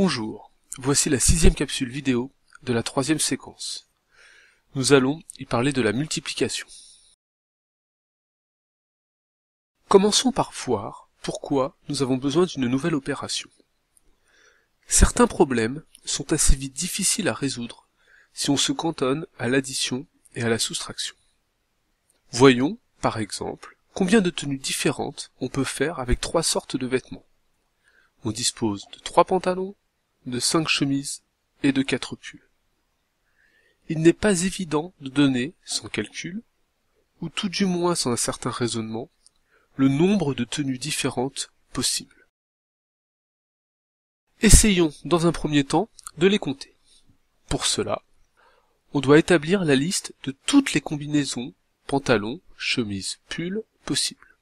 Bonjour, voici la 6e capsule vidéo de la 3e séquence. Nous allons y parler de la multiplication. Commençons par voir pourquoi nous avons besoin d'une nouvelle opération. Certains problèmes sont assez vite difficiles à résoudre si on se cantonne à l'addition et à la soustraction. Voyons, par exemple, combien de tenues différentes on peut faire avec 3 sortes de vêtements. On dispose de 3 pantalons, de 5 chemises et de 4 pulls. Il n'est pas évident de donner, sans calcul, ou tout du moins sans un certain raisonnement, le nombre de tenues différentes possibles. Essayons, dans un premier temps, de les compter. Pour cela, on doit établir la liste de toutes les combinaisons pantalons, chemises, pulls possibles.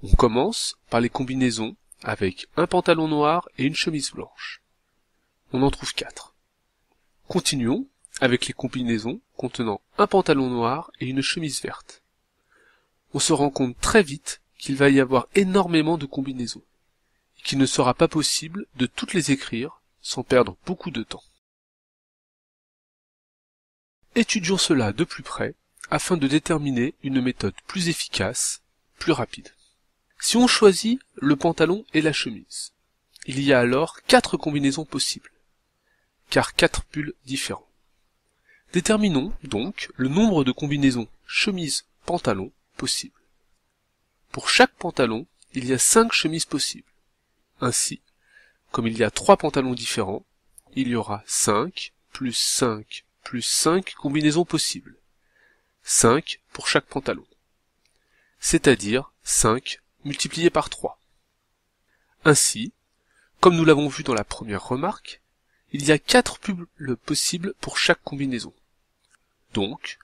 On commence par les combinaisons avec un pantalon noir et une chemise blanche. On en trouve 4. Continuons avec les combinaisons contenant un pantalon noir et une chemise verte. On se rend compte très vite qu'il va y avoir énormément de combinaisons, et qu'il ne sera pas possible de toutes les écrire sans perdre beaucoup de temps. Étudions cela de plus près afin de déterminer une méthode plus efficace, plus rapide. Si on choisit le pantalon et la chemise, il y a alors 4 combinaisons possibles, car 4 pulls différents. Déterminons donc le nombre de combinaisons chemise-pantalon possibles. Pour chaque pantalon, il y a 5 chemises possibles. Ainsi, comme il y a 3 pantalons différents, il y aura 5 plus 5 plus 5 combinaisons possibles. 5 pour chaque pantalon. C'est-à-dire 5 multiplié par 3. Ainsi, comme nous l'avons vu dans la première remarque, il y a 4 pulls possibles pour chaque combinaison. Donc,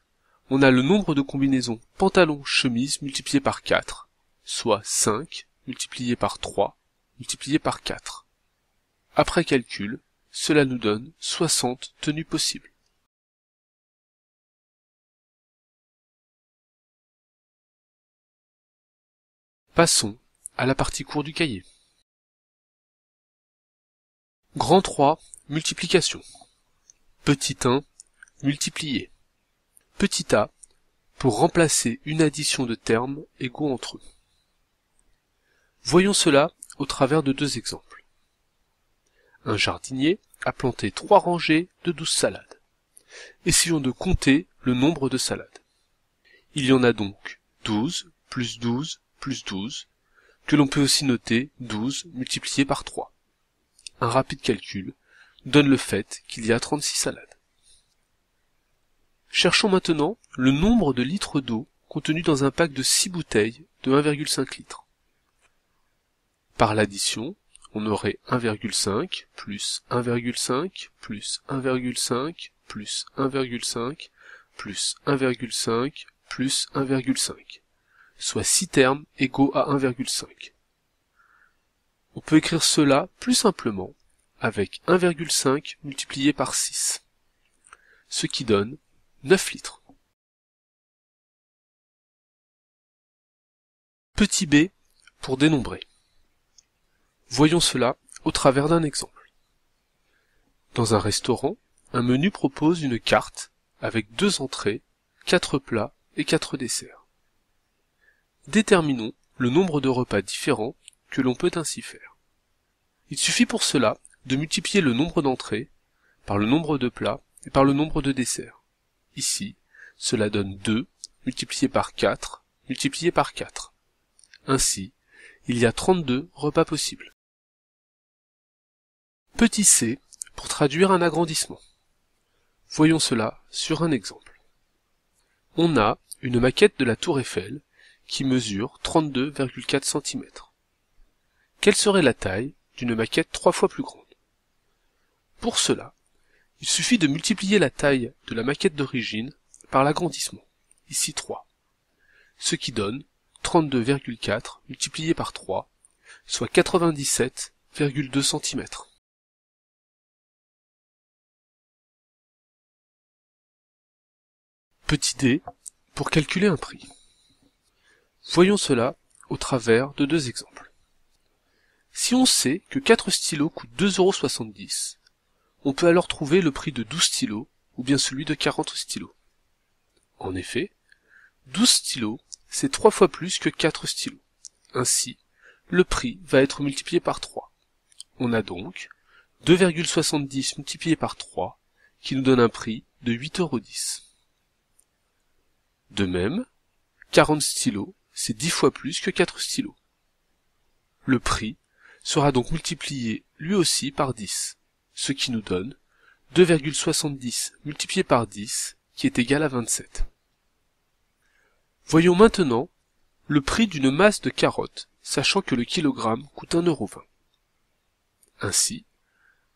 on a le nombre de combinaisons pantalon-chemise multiplié par 4, soit 5 multiplié par 3 multiplié par 4. Après calcul, cela nous donne 60 tenues possibles. Passons à la partie court du cahier. Grand 3, multiplication. Petit 1, multiplier. Petit a, pour remplacer une addition de termes égaux entre eux. Voyons cela au travers de 2 exemples. Un jardinier a planté 3 rangées de 12 salades. Essayons de compter le nombre de salades. Il y en a donc 12 plus 12 plus 12, que l'on peut aussi noter 12 multiplié par 3. Un rapide calcul donne le fait qu'il y a 36 salades. Cherchons maintenant le nombre de litres d'eau contenu dans un pack de 6 bouteilles de 1,5 litre. Par l'addition, on aurait 1,5 plus 1,5 plus 1,5 plus 1,5 plus 1,5 plus 1,5, soit 6 termes égaux à 1,5. On peut écrire cela plus simplement avec 1,5 multiplié par 6, ce qui donne 9 litres. Petit b pour dénombrer. Voyons cela au travers d'un exemple. Dans un restaurant, un menu propose une carte avec 2 entrées, 4 plats et 4 desserts. Déterminons le nombre de repas différents que l'on peut ainsi faire. Il suffit pour cela de multiplier le nombre d'entrées par le nombre de plats et par le nombre de desserts. Ici, cela donne 2 multiplié par 4 multiplié par 4. Ainsi, il y a 32 repas possibles. Petit c pour traduire un agrandissement. Voyons cela sur un exemple. On a une maquette de la tour Eiffel qui mesure 32,4 cm. Quelle serait la taille d'une maquette 3 fois plus grande? Pour cela, il suffit de multiplier la taille de la maquette d'origine par l'agrandissement, ici 3, ce qui donne 32,4 multiplié par 3, soit 97,2 cm. Petit d pour calculer un prix. Voyons cela au travers de 2 exemples. Si on sait que 4 stylos coûtent 2,70 €, on peut alors trouver le prix de 12 stylos ou bien celui de 40 stylos. En effet, 12 stylos, c'est 3 fois plus que 4 stylos. Ainsi, le prix va être multiplié par 3. On a donc 2,70 multiplié par 3, qui nous donne un prix de 8,10 €. De même, 40 stylos, c'est 10 fois plus que 4 stylos. Le prix sera donc multiplié lui aussi par 10, ce qui nous donne 2,70 multiplié par 10, qui est égal à 27. Voyons maintenant le prix d'une masse de carottes, sachant que le kilogramme coûte 1,20 €. Ainsi,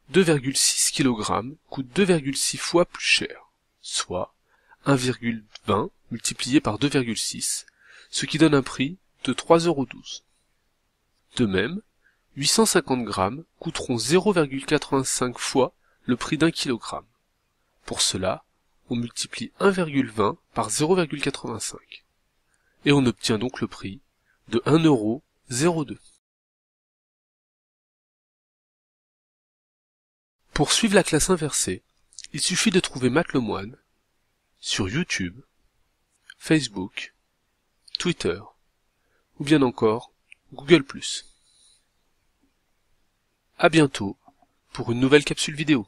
2,6 kg coûte 2,6 fois plus cher, soit 1,20 multiplié par 2,6, ce qui donne un prix de 3,12 €. De même, 850 grammes coûteront 0,85 fois le prix d'un kilogramme. Pour cela, on multiplie 1,20 par 0,85. Et on obtient donc le prix de 1,02 €. Pour suivre la classe inversée, il suffit de trouver Matt Lemoine sur YouTube, Facebook, Twitter, ou bien encore Google+. À bientôt pour une nouvelle capsule vidéo.